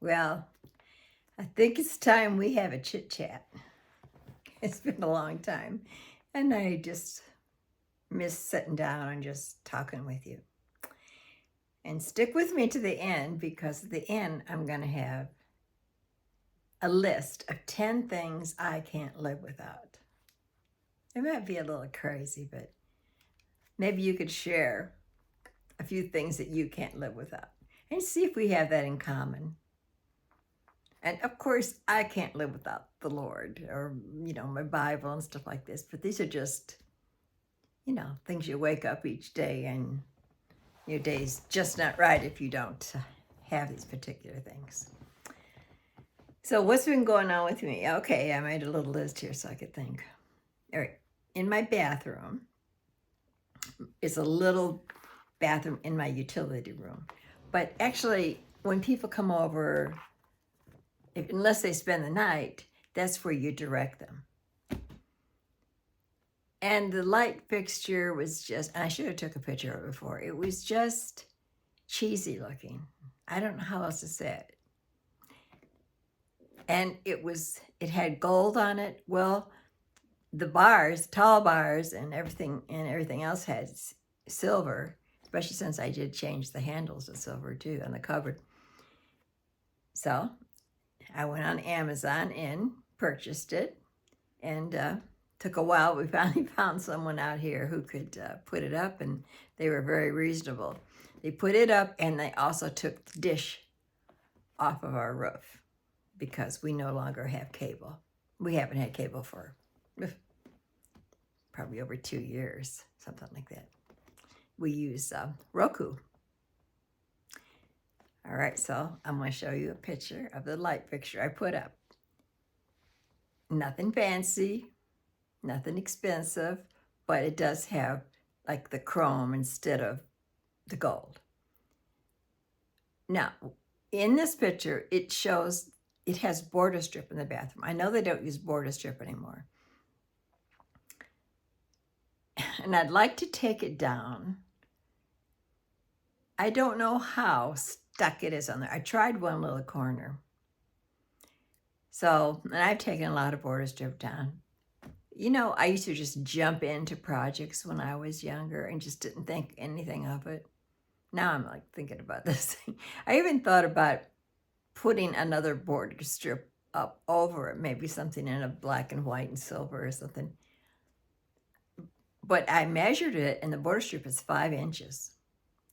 Well, I think it's time we have a chit chat. It's been a long time, and I just miss sitting down and just talking with you. And stick with me to the end because at the end, I'm going to have a list of 10 things I can't live without. It might be a little crazy, but maybe you could share a few things that you can't live without and see if we have that in common. And of course, I can't live without the Lord or, my Bible and stuff like this. But these are just, things you wake up each day and your day's just not right if you don't have these particular things. So what's been going on with me? Okay, I made a little list here so I could think. All right, in my bathroom, it's a little bathroom in my utility room. But actually, when people come over, unless they spend the night, that's where you direct them. And the light fixture was just, I should have took a picture of it before. It was just cheesy looking. I don't know how else to say it. And it had gold on it. Well, the bars, tall bars and everything else had silver, especially since I did change the handles to silver too on the cupboard. So I went on Amazon and purchased it, and took a while. We finally found someone out here who could put it up, and they were very reasonable. They put it up, and they also took the dish off of our roof because we no longer have cable. We haven't had cable for probably over 2 years, something like that. We use Roku. All right, so I'm going to show you a picture of the light fixture I put up. Nothing fancy, nothing expensive, but it does have like the chrome instead of the gold. Now, in this picture, it shows it has border strip in the bathroom. I know they don't use border strip anymore. And I'd like to take it down. I don't know how stuck it is on there. I tried one little corner. So, and I've taken a lot of border strip down. I used to just jump into projects when I was younger and just didn't think anything of it. Now I'm like thinking about this thing. I even thought about putting another border strip up over it, maybe something in a black and white and silver or something. But I measured it, and the border strip is 5 inches.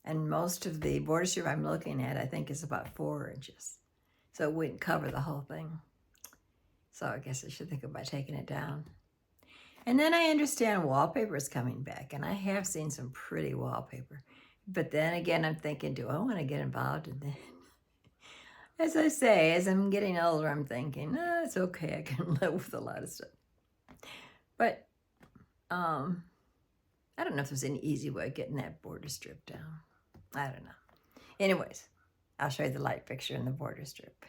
And most of the border strip I'm looking at, I think, is about 4 inches. So it wouldn't cover the whole thing. So I guess I should think about taking it down. And then I understand wallpaper is coming back, and I have seen some pretty wallpaper. But then again, I'm thinking, do I want to get involved in that? As I say, as I'm getting older, I'm thinking, it's okay, I can live with a lot of stuff. But I don't know if there's any easy way of getting that border strip down. I don't know. Anyways, I'll show you the light fixture and the border strip.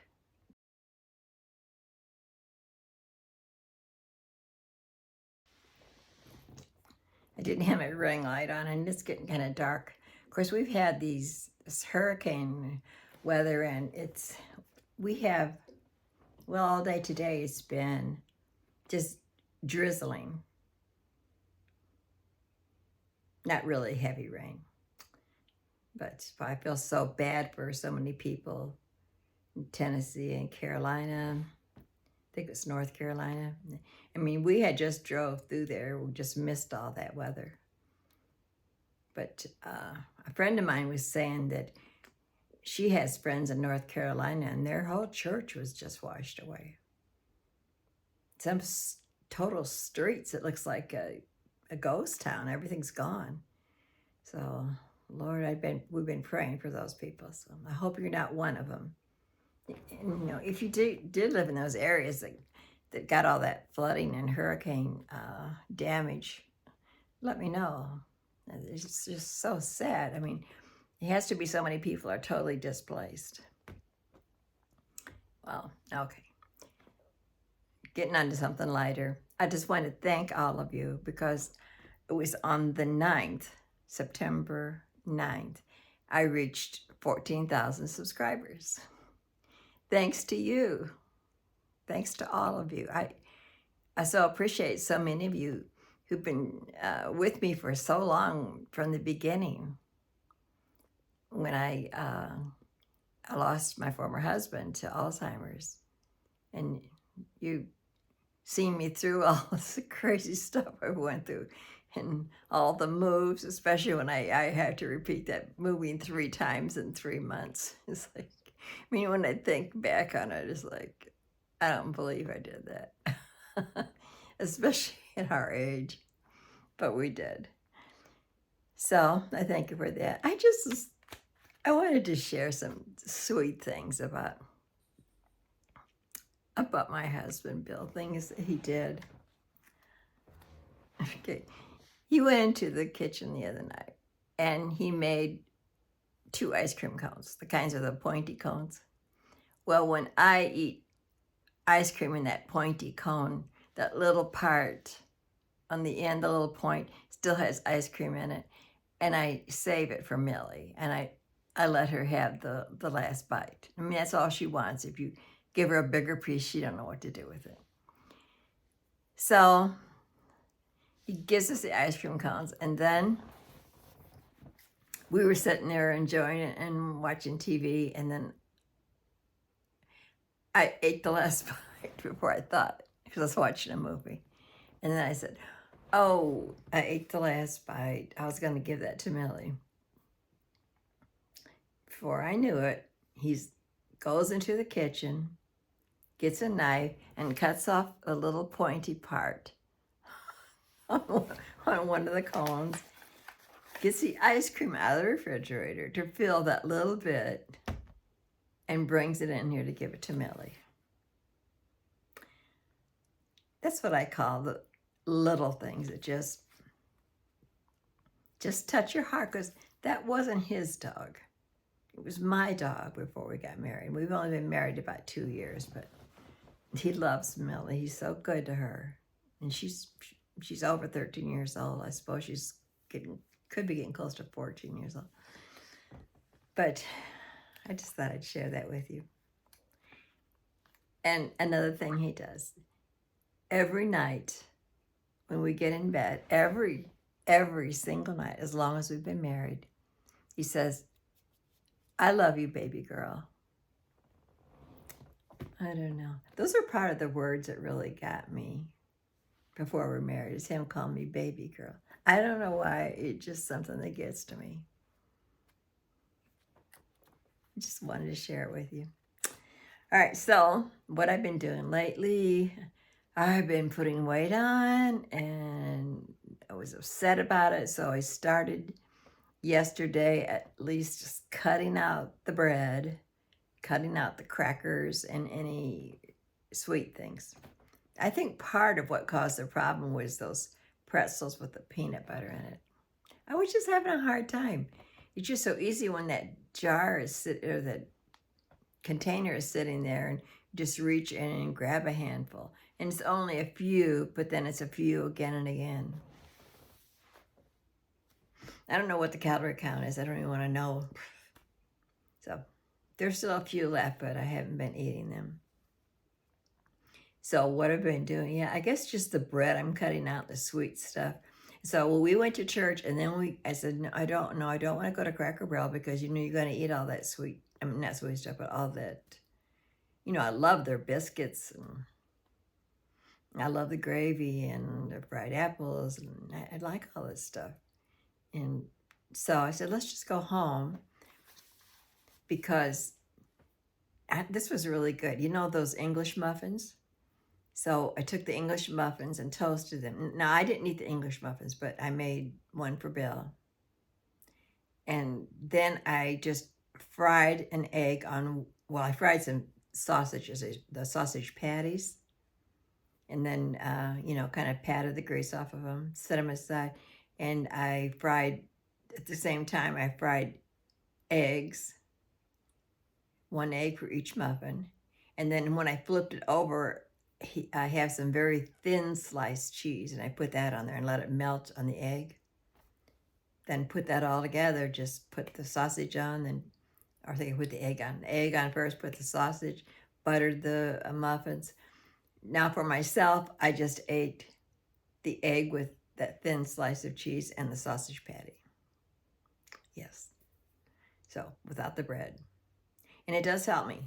I didn't have my ring light on, and it's getting kind of dark. Of course, we've had this hurricane weather, and all day today it's been just drizzling. Not really heavy rain. But I feel so bad for so many people in Tennessee and Carolina. I think it's North Carolina. I mean, we had just drove through there. We just missed all that weather. But a friend of mine was saying that she has friends in North Carolina, and their whole church was just washed away. Some total streets, it looks like a ghost town. Everything's gone. So, Lord, we've been praying for those people. So I hope you're not one of them. And, if you did live in those areas that got all that flooding and hurricane damage, let me know. It's just so sad. I mean, it has to be so many people are totally displaced. Well, okay. Getting on to something lighter. I just want to thank all of you because it was on the 9th, September 9th, I reached 14,000 subscribers. thanks to you. Thanks to all of you. I so appreciate so many of you who've been with me for so long from the beginning. When I lost my former husband to Alzheimer's, and you seen me through all this crazy stuff I went through, and all the moves, especially when I had to repeat that moving 3 times in 3 months. It's like, I mean, when I think back on it, it's like, I don't believe I did that, especially at our age, but we did. So I thank you for that. I wanted to share some sweet things about my husband, Bill, things that he did. Okay. He went into the kitchen the other night and he made 2 ice cream cones, the kinds of the pointy cones. Well, when I eat ice cream in that pointy cone, that little part on the end, the little point, still has ice cream in it. And I save it for Millie. And I let her have the last bite. I mean, that's all she wants. If you give her a bigger piece, she don't know what to do with it. So he gives us the ice cream cones, and then we were sitting there enjoying it and watching TV, and then I ate the last bite before I thought, because I was watching a movie. And then I said, oh, I ate the last bite. I was going to give that to Millie. Before I knew it, he goes into the kitchen, gets a knife, and cuts off a little pointy part on one of the cones, gets the ice cream out of the refrigerator to fill that little bit, and brings it in here to give it to Millie. That's what I call the little things that just touch your heart, because that wasn't his dog. It was my dog before we got married. We've only been married about 2 years, but he loves Millie. He's so good to her. And she's over 13 years old. I suppose could be getting close to 14 years old. But I just thought I'd share that with you. And another thing he does, every night when we get in bed, every single night, as long as we've been married, he says, I love you, baby girl. I don't know. Those are part of the words that really got me before we're married, is him calling me baby girl. I don't know why. It's just something that gets to me. I just wanted to share it with you. All right, so what I've been doing lately, I've been putting weight on, and I was upset about it, so I started yesterday at least just cutting out the bread, cutting out the crackers, and any sweet things. I think part of what caused the problem was those pretzels with the peanut butter in it. I was just having a hard time. It's just so easy when that jar is or that container is sitting there, and just reach in and grab a handful. And it's only a few, but then it's a few again and again. I don't know what the calorie count is. I don't even want to know. So there's still a few left, but I haven't been eating them. So what I've been doing, I guess just the bread. I'm cutting out the sweet stuff. So we went to church, and then I said, no, I don't want to go to Cracker Barrel, because you're going to eat all that sweet, I mean, not sweet stuff, but all that, I love their biscuits, and I love the gravy and the fried apples, and I like all this stuff. And so I said, let's just go home, because this was really good. Those English muffins? So I took the English muffins and toasted them. Now, I didn't eat the English muffins, but I made one for Bill. And then I just fried an egg I fried some sausages, the sausage patties. And then, kind of patted the grease off of them, set them aside. And I fried, at the same time, I fried eggs, 1 egg for each muffin. And then when I flipped it over, I have some very thin sliced cheese, and I put that on there and let it melt on the egg. Then put that all together, just put the sausage on, or I think I put the egg on. The egg on first, put the sausage, buttered the muffins. Now for myself, I just ate the egg with that thin slice of cheese and the sausage patty. Yes. So without the bread. And it does help me.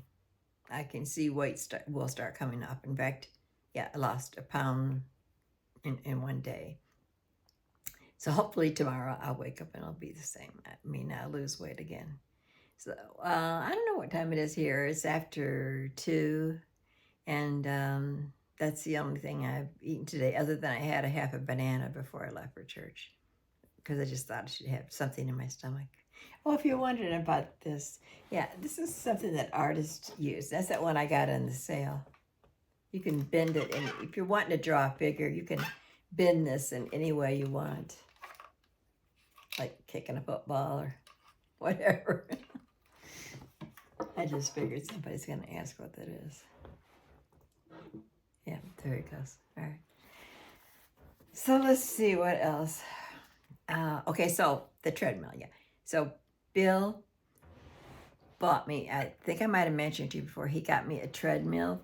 I can see weight will start coming up. In fact, yeah, I lost a pound in one day. So hopefully tomorrow I'll wake up and it'll be the same. I mean, I'll lose weight again. So I don't know what time it is here. It's after 2, and that's the only thing I've eaten today, other than I had a half a banana before I left for church, because I just thought I should have something in my stomach. Well, if you're wondering about this, yeah, this is something that artists use. That's that one I got on the sale. You can bend it, and if you're wanting to draw a figure, you can bend this in any way you want, like kicking a football or whatever. I just figured somebody's going to ask what that is. Yeah, there it goes. All right. So let's see what else. Okay, so the treadmill, yeah. So Bill bought me, I think I might have mentioned to you before, he got me a treadmill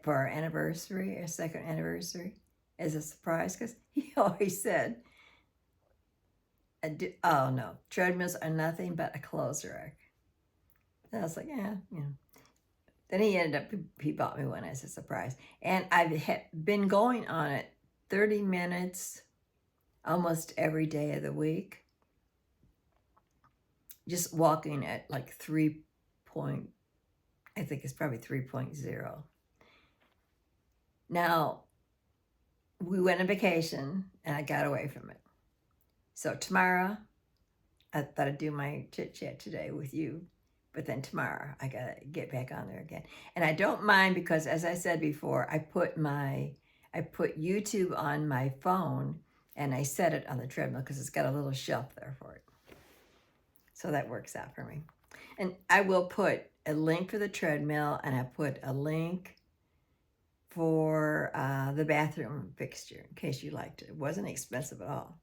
for our anniversary, our second anniversary, as a surprise, because he always said, oh no, treadmills are nothing but a clothes rack. And I was like, yeah, you know. Then he bought me one as a surprise. And I've been going on it 30 minutes almost every day of the week. Just walking at like I think it's probably 3.0. Now, we went on vacation and I got away from it. So tomorrow, I thought I'd do my chit chat today with you. But then tomorrow, I got to get back on there again. And I don't mind because, as I said before, I put YouTube on my phone and I set it on the treadmill because it's got a little shelf there for it. So that works out for me. And I will put a link for the treadmill, and I put a link for the bathroom fixture in case you liked it. It wasn't expensive at all.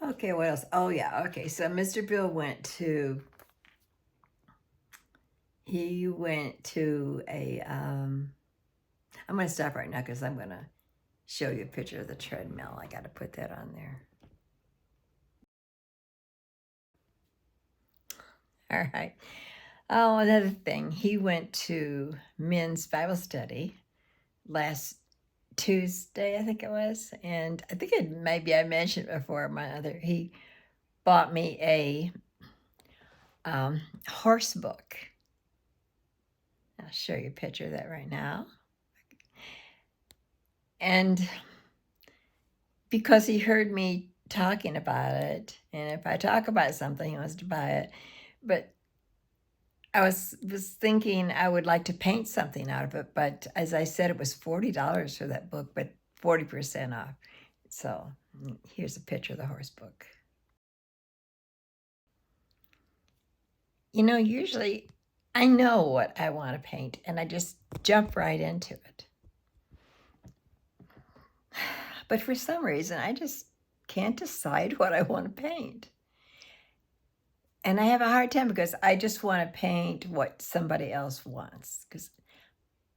Okay, what else? Oh, yeah. Okay, so Mr. Bill went to a, I'm going to stop right now because I'm going to show you a picture of the treadmill. I got to put that on there. All right. Oh, another thing. He went to men's Bible study last Tuesday, I think it was. And I think maybe I mentioned before, he bought me a horse book. I'll show you a picture of that right now. And because he heard me talking about it, and if I talk about something, he wants to buy it. But I was thinking I would like to paint something out of it, but as I said, it was $40 for that book, but 40% off. So here's a picture of the horse book. You know, usually I know what I want to paint, and I just jump right into it. But for some reason, I just can't decide what I want to paint. And I have a hard time because I just want to paint what somebody else wants. Because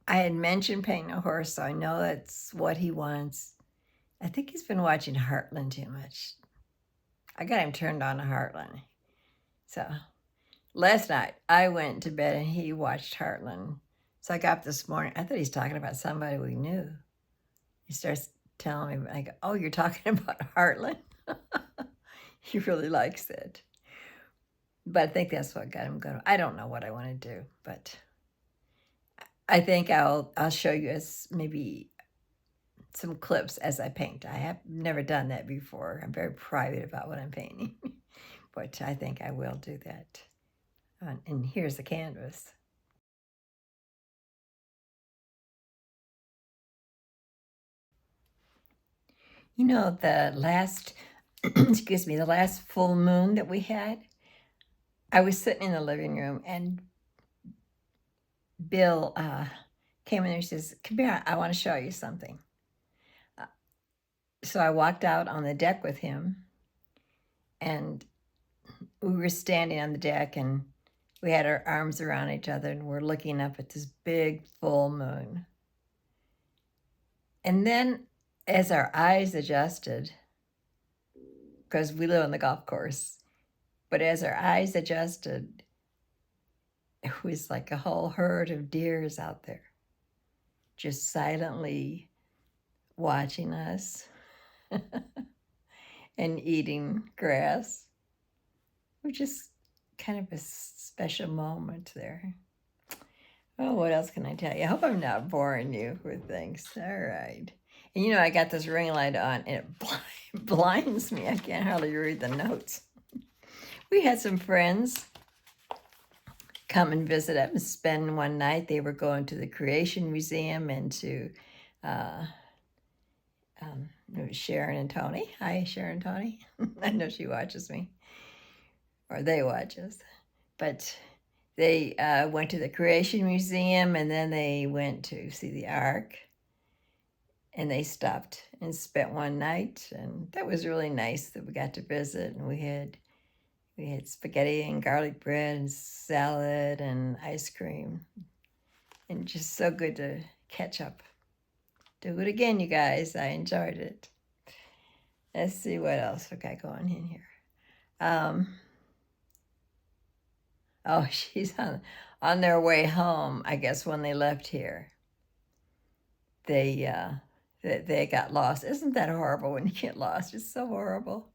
I had mentioned painting a horse, so I know that's what he wants. I think he's been watching Heartland too much. I got him turned on to Heartland. So last night I went to bed and he watched Heartland. So I got up this morning. I thought he's talking about somebody we knew. He starts telling me, I go, oh, you're talking about Heartland? He really likes it. But I think that's what got him going. I don't know what I want to do, but I think I'll show you maybe some clips as I paint. I have never done that before. I'm very private about what I'm painting, but I think I will do that. And here's the canvas. You know, the last, excuse me, the last full moon that we had, I was sitting in the living room and Bill came in there and says, come here, I want to show you something. So I walked out on the deck with him, and we were standing on the deck, and we had our arms around each other and we're looking up at this big full moon. And then as our eyes adjusted, because we live on the golf course, but as our eyes adjusted, it was like a whole herd of deers out there, just silently watching us and eating grass. It was just kind of a special moment there. Oh, what else can I tell you? I hope I'm not boring you with things. All right. And you know, I got this ring light on and it blinds me. I can't hardly read the notes. We had some friends come and visit us and spend one night. They were going to the Creation Museum and to it was Sharon and Tony. Hi, Sharon and Tony. I know she watches me, or they watch us. But they went to the Creation Museum and then they went to see the Ark. And they stopped and spent one night, and that was really nice that we got to visit. And we had spaghetti and garlic bread and salad and ice cream, and just so good to catch up. Do it again, you guys. I enjoyed it. Let's see what else we got going in here. Oh, she's on their way home. I guess when they left here, they got lost. Isn't that horrible when you get lost? It's so horrible.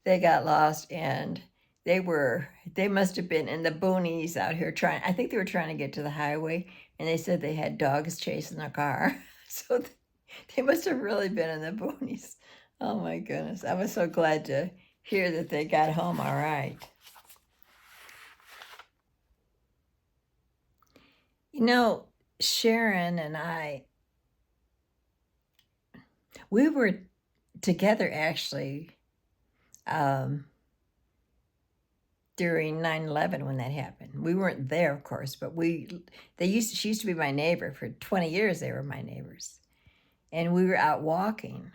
They got lost and they must have been in the boonies out here I think they were trying to get to the highway, and they said they had dogs chasing their car. So they must have really been in the boonies. Oh my goodness. I was so glad to hear that they got home all right. You know, Sharon and I, we were together actually during 9/11 when that happened. We weren't there, of course, but she used to be my neighbor. For 20 years, they were my neighbors. And we were out walking.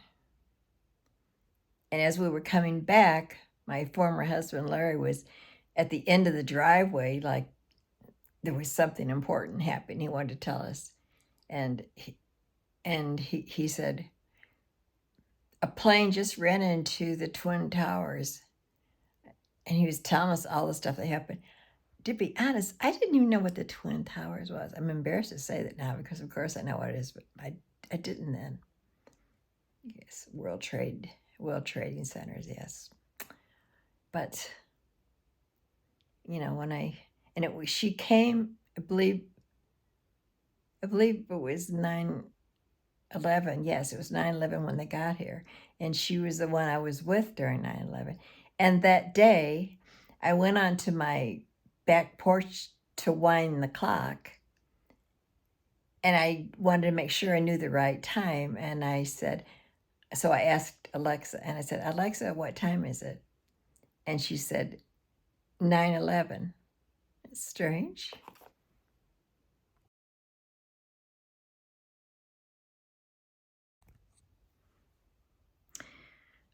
And as we were coming back, my former husband, Larry, was at the end of the driveway, like there was something important happening. He wanted to tell us. And he said, a plane just ran into the Twin Towers. And he was telling us all the stuff that happened. To be honest, I didn't even know what the Twin Towers was. I'm embarrassed to say that now because, of course, I know what it is, but I didn't then. Yes, World Trading Centers, yes. But, you know, she came, I believe it was 9/11. Yes, it was 9/11 when they got here. And she was the one I was with during 9/11. And that day, I went onto my back porch to wind the clock. And I wanted to make sure I knew the right time. And I asked Alexa, and I said, Alexa, what time is it? And she said, 9/11. It's strange.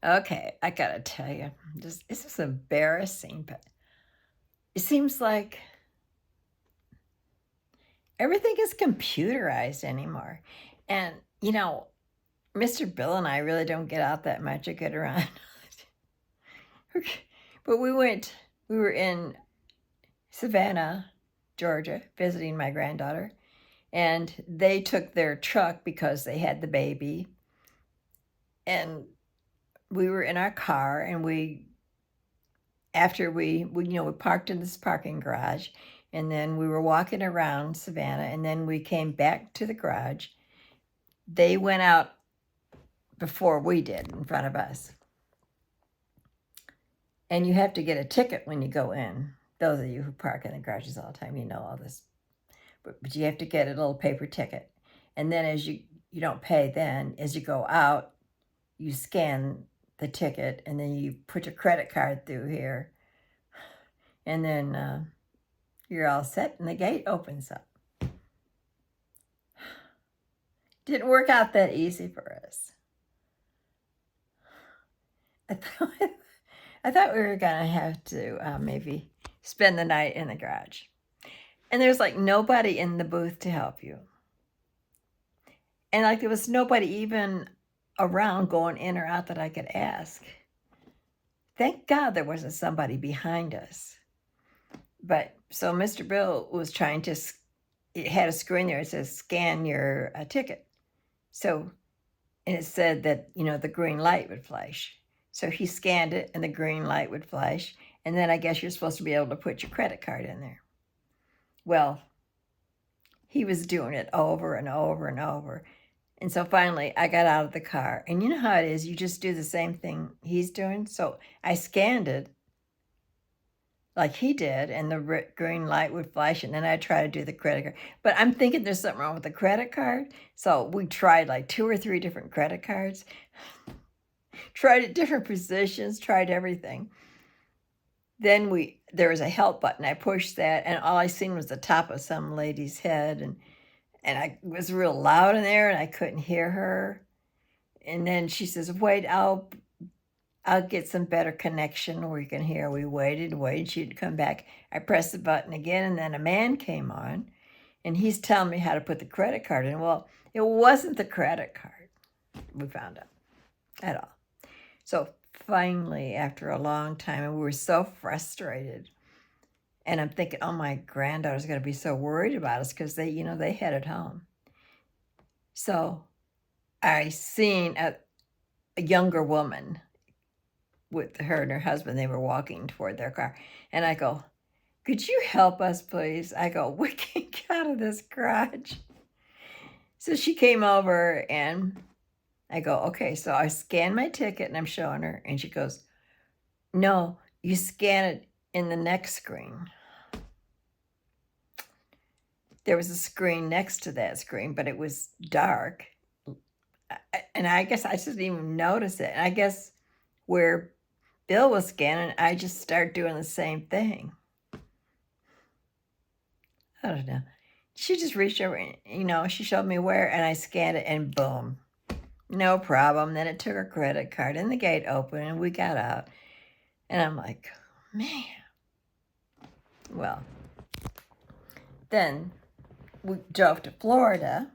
Okay, I gotta tell you, this is embarrassing, but it seems like everything is computerized anymore. And, you know, Mr. Bill and I really don't get out that much or get around. But we were in Savannah, Georgia, visiting my granddaughter, and they took their truck because they had the baby. And we were in our car, and after we parked in this parking garage, and then we were walking around Savannah, and then we came back to the garage. They went out before we did, in front of us. And you have to get a ticket when you go in. Those of you who park in the garages all the time, you know all this. But you have to get a little paper ticket. And then as you don't pay then, as you go out, you scan the ticket, and then you put your credit card through here. And then you're all set, and the gate opens up. Didn't work out that easy for us. I thought we were going to have to maybe spend the night in the garage. And there's like nobody in the booth to help you. And like there was nobody even around going in or out that I could ask. Thank God there wasn't somebody behind us. But so Mr. Bill was trying to, it had a screen there. It says scan your ticket. So, and it said that, you know, the green light would flash. So he scanned it and the green light would flash. And then I guess you're supposed to be able to put your credit card in there. Well, he was doing it over and over and over. And so finally I got out of the car. And you know how it is, you just do the same thing he's doing. So I scanned it like he did, and the green light would flash, and then I try to do the credit card. But I'm thinking there's something wrong with the credit card. So we tried like 2 or 3 different credit cards, tried at different positions, tried everything. Then there was a help button. I pushed that, and all I seen was the top of some lady's head, and it was real loud in there, and I couldn't hear her. And then she says, "Wait, I'll get some better connection where you can hear." We waited, she'd come back. I pressed the button again, and then a man came on, and he's telling me how to put the credit card in. Well, it wasn't the credit card, we found out, at all. So finally, after a long time, and we were so frustrated, and I'm thinking, oh, my granddaughter's going to be so worried about us because they, you know, they headed home. So I seen a younger woman with her and her husband. They were walking toward their car. And I go, "Could you help us, please?" I go, "We can't get out of this garage." So she came over and I go, "Okay." So I scan my ticket and I'm showing her. And she goes, "No, you scan it in the next screen." There was a screen next to that screen, but it was dark. And I guess I didn't even notice it. And I guess where Bill was scanning, I just started doing the same thing. I don't know. She just reached over, and, you know, she showed me where, and I scanned it, and boom, no problem. Then it took her credit card, and the gate opened, and we got out. And I'm like, man. Well, then we drove to Florida,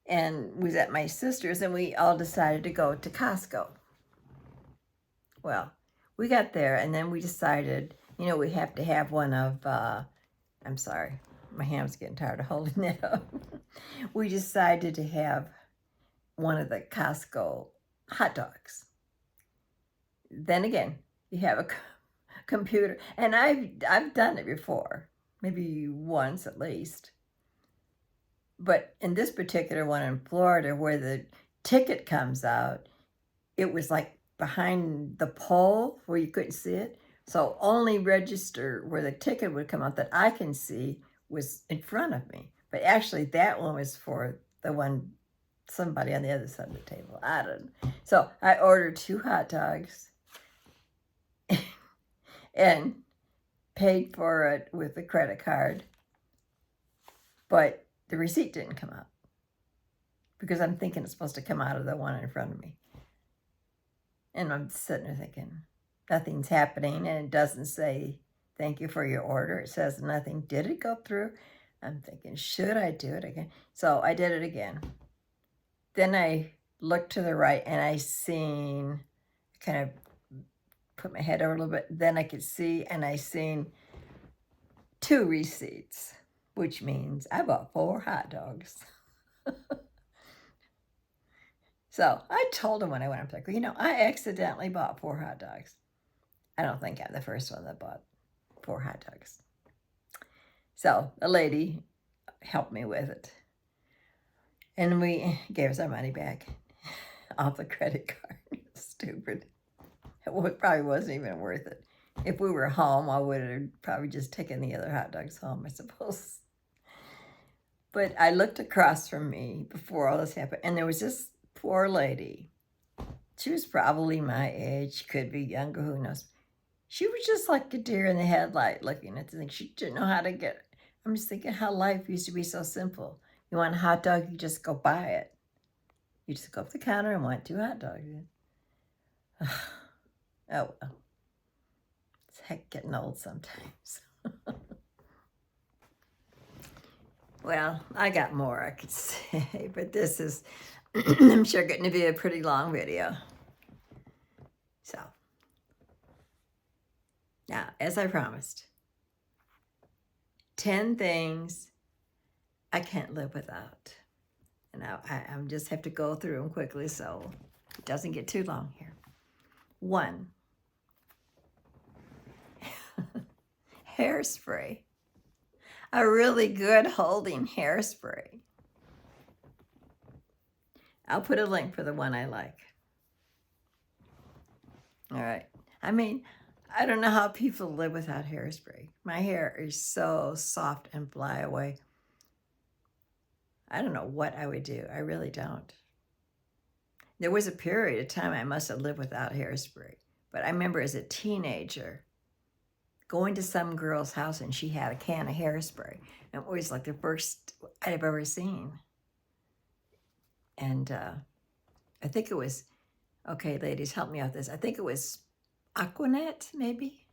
and was at my sister's, and we all decided to go to Costco. Well, we got there, and then we decided, you know, we have to have one of, I'm sorry, my hand's getting tired of holding that up. We decided to have one of the Costco hot dogs. Then again, you have a computer, and I've done it before, maybe once at least. But in this particular one in Florida, where the ticket comes out, it was like behind the pole where you couldn't see it. So only register where the ticket would come out that I can see was in front of me. But actually that one was for the one, somebody on the other side of the table. I don't know. So I ordered 2 hot dogs and paid for it with the credit card. But the receipt didn't come out because I'm thinking it's supposed to come out of the one in front of me. And I'm sitting there thinking, nothing's happening, and it doesn't say, "Thank you for your order." It says nothing. Did it go through? I'm thinking, should I do it again? So I did it again. Then I looked to the right, and I seen, kind of put my head over a little bit, then I could see, and I seen 2 receipts, which means I bought 4 hot dogs. So I told him when I went up there, you know, I accidentally bought 4 hot dogs. I don't think I'm the first one that bought 4 hot dogs. So a lady helped me with it. And we gave us our money back off the credit card. Stupid. It probably wasn't even worth it. If we were home, I would have probably just taken the other hot dogs home, I suppose. But I looked across from me before all this happened, and there was this poor lady. She was probably my age, could be younger, who knows. She was just like a deer in the headlight looking at the thing. She didn't know how to get it. I'm just thinking how life used to be so simple. You want a hot dog, you just go buy it. You just go up the counter and want 2 hot dogs. Oh, well. It's heck, getting old sometimes. Well, I got more I could say, but this is, I'm sure, going to be a pretty long video. So, now, as I promised, 10 things I can't live without. And I'm just have to go through them quickly so it doesn't get too long here. 1, hairspray. A really good holding hairspray. I'll put a link for the one I like. All right. I mean, I don't know how people live without hairspray. My hair is so soft and fly away. I don't know what I would do. I really don't. There was a period of time I must have lived without hairspray. But I remember as a teenager going to some girl's house and she had a can of hairspray. And it was like the first I've ever seen. And I think it was, okay, ladies, help me out with this. I think it was Aquanet, maybe?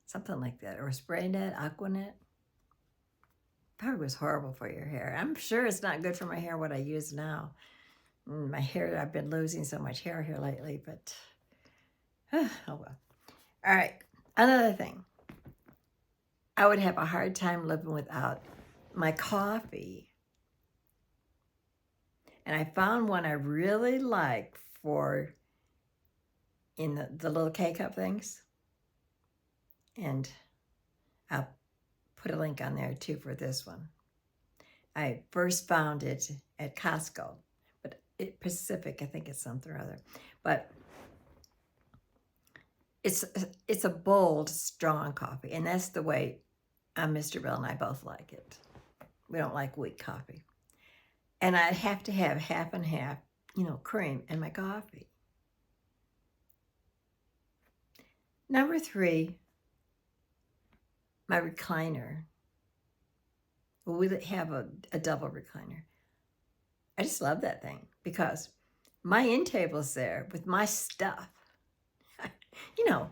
Something like that. Or Spraynet, Aquanet. Probably was horrible for your hair. I'm sure it's not good for my hair what I use now. My hair, I've been losing so much hair here lately, but oh well. All right, another thing. I would have a hard time living without my coffee. And I found one I really like for in the little K-cup things. And I'll put a link on there too for this one. I first found it at Costco, but Pacific, I think it's something or other. But it's a bold, strong coffee, and that's the way Mr. Bell and I both like it. We don't like weak coffee. And I'd have to have half and half, cream in my coffee. Number 3, my recliner. Well, we have a double recliner. I just love that thing because my end table's there with my stuff. Your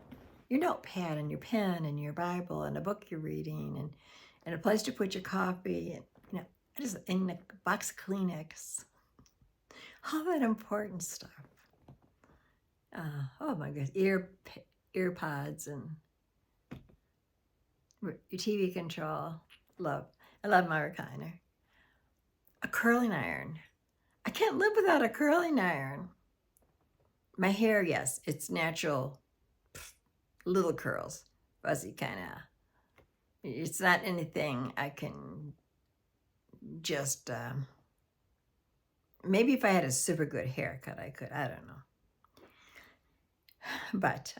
notepad and your pen and your Bible and a book you're reading and a place to put your coffee and, in a box of Kleenex. All that important stuff. Oh my goodness, earpods and your TV control. I love my recliner. A curling iron. I can't live without a curling iron. My hair, yes, it's natural, little curls, fuzzy kind of. It's not anything I can just, maybe if I had a super good haircut, I could. I don't know. But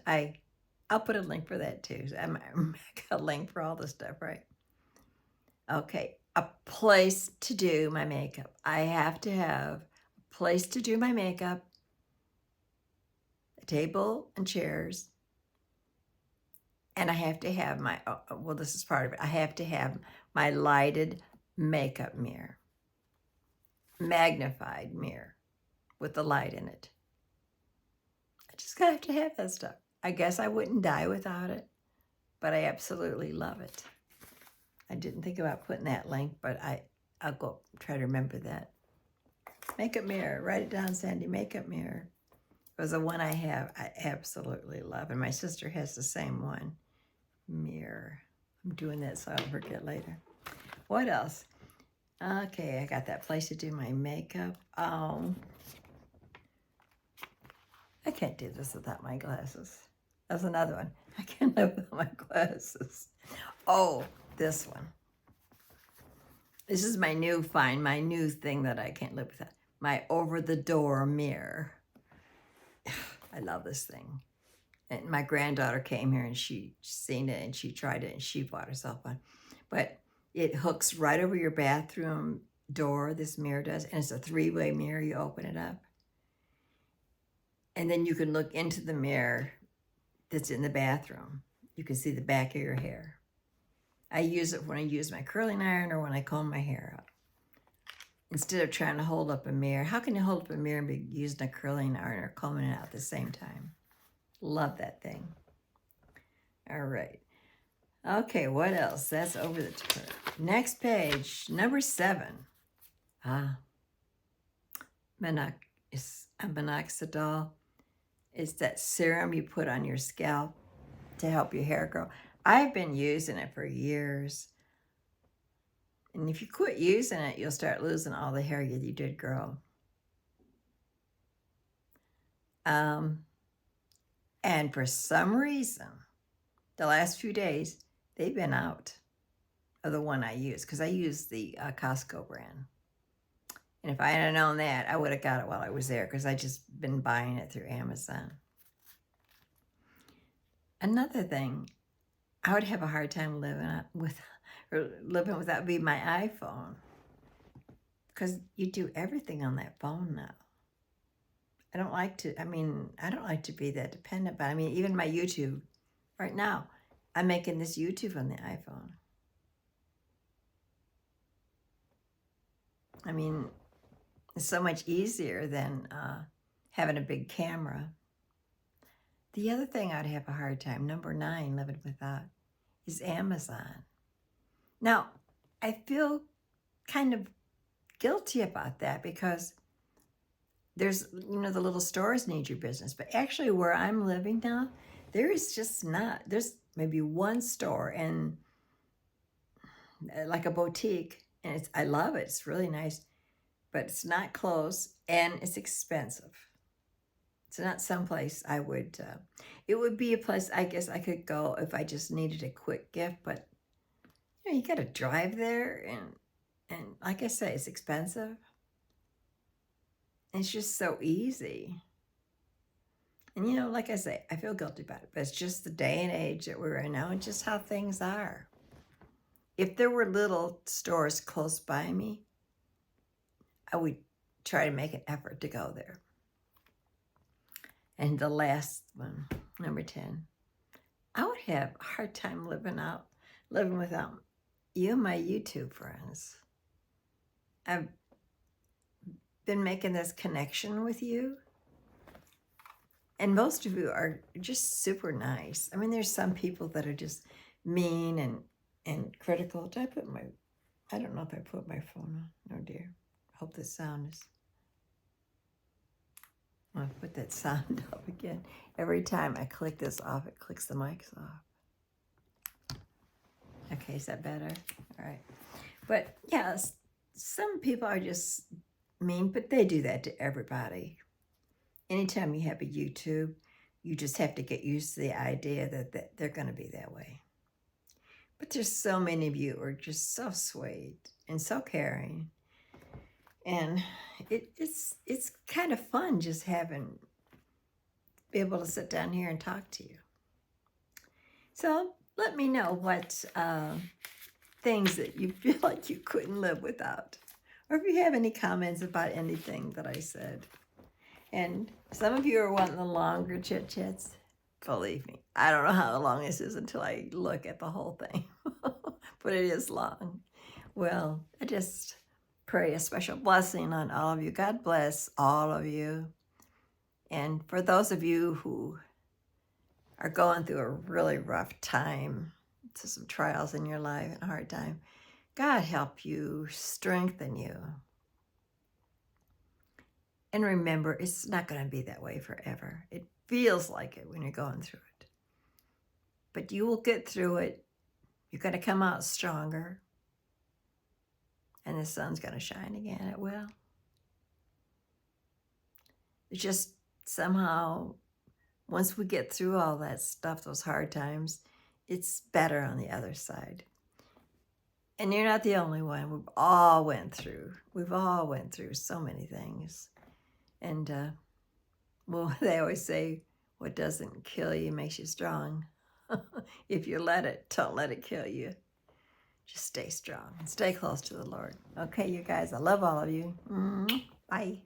I'll put a link for that too. I got a link for all this stuff, right? Okay, a place to do my makeup. I have to have a place to do my makeup, a table and chairs, and I have to have my, well, this is part of it. I have to have my lighted makeup mirror, magnified mirror with the light in it. I just have to have that stuff. I guess I wouldn't die without it, but I absolutely love it. I didn't think about putting that link, but I'll go try to remember that. Makeup mirror, write it down, Sandy, makeup mirror. It was the one I have, I absolutely love. And my sister has the same one, mirror. I'm doing that so I don't forget later. What else? Okay, I got that place to do my makeup. I can't do this without my glasses. That's another one. I can't live without my glasses. Oh, this one. This is my new find, my new thing that I can't live without. My over-the-door mirror. I love this thing. And my granddaughter came here and she seen it and she tried it and she bought herself one. But it hooks right over your bathroom door, this mirror does, and it's a 3-way mirror. You open it up. And then you can look into the mirror that's in the bathroom. You can see the back of your hair. I use it when I use my curling iron or when I comb my hair out. Instead of trying to hold up a mirror. How can you hold up a mirror and be using a curling iron or combing it out at the same time? Love that thing. All right. Okay, what else? That's over the top. Next page, number 7. Ah, minoxidil is that serum you put on your scalp to help your hair grow. I've been using it for years. And if you quit using it, you'll start losing all the hair you did grow. And for some reason, the last few days, they've been out of the one I use because I use the Costco brand. And if I had known that, I would have got it while I was there because I just been buying it through Amazon. Another thing, I would have a hard time living without being my iPhone because you do everything on that phone now. I don't like to be that dependent, but even my YouTube right now, I'm making this YouTube on the iPhone. It's so much easier than having a big camera. The other thing I'd have a hard time, number 9, living without, is Amazon. Now, I feel kind of guilty about that because there's, the little stores need your business. But actually where I'm living now, there is just not. There's maybe one store and like a boutique. And I love it. It's really nice. But it's not close and it's expensive. It's not someplace I would, it would be a place I guess I could go if I just needed a quick gift. But, you got to drive there and like I say, it's expensive. It's just so easy. And, like I say, I feel guilty about it, but it's just the day and age that we're in now and just how things are. If there were little stores close by me, I would try to make an effort to go there. And the last one, number 10, I would have a hard time living without you, my YouTube friends. I've been making this connection with you. And most of you are just super nice. There's some people that are just mean and critical. I don't know if I put my phone on. Oh dear. Hope the sound is. I'll put that sound up again. Every time I click this off, it clicks the mics off. Okay, is that better? All right. But yes, some people are just mean, but they do that to everybody. Anytime you have a YouTube, you just have to get used to the idea that they're going to be that way. But there's so many of you who are just so sweet and so caring. And it's kind of fun just be able to sit down here and talk to you. So let me know what things that you feel like you couldn't live without. Or if you have any comments about anything that I said. And some of you are wanting the longer chit chats. Believe me, I don't know how long this is until I look at the whole thing. But it is long. Well, I just pray a special blessing on all of you. God bless all of you. And for those of you who are going through a really rough time, to some trials in your life and a hard time, God help you, strengthen you. And remember, it's not going to be that way forever. It feels like it when you're going through it. But you will get through it. You're going to come out stronger. And the sun's going to shine again. It will. It's just somehow, once we get through all that stuff, those hard times, it's better on the other side. And you're not the only one. We've all went through so many things. And, they always say, what doesn't kill you makes you strong. If you don't let it kill you. Just stay strong and stay close to the Lord. Okay, you guys, I love all of you. Bye.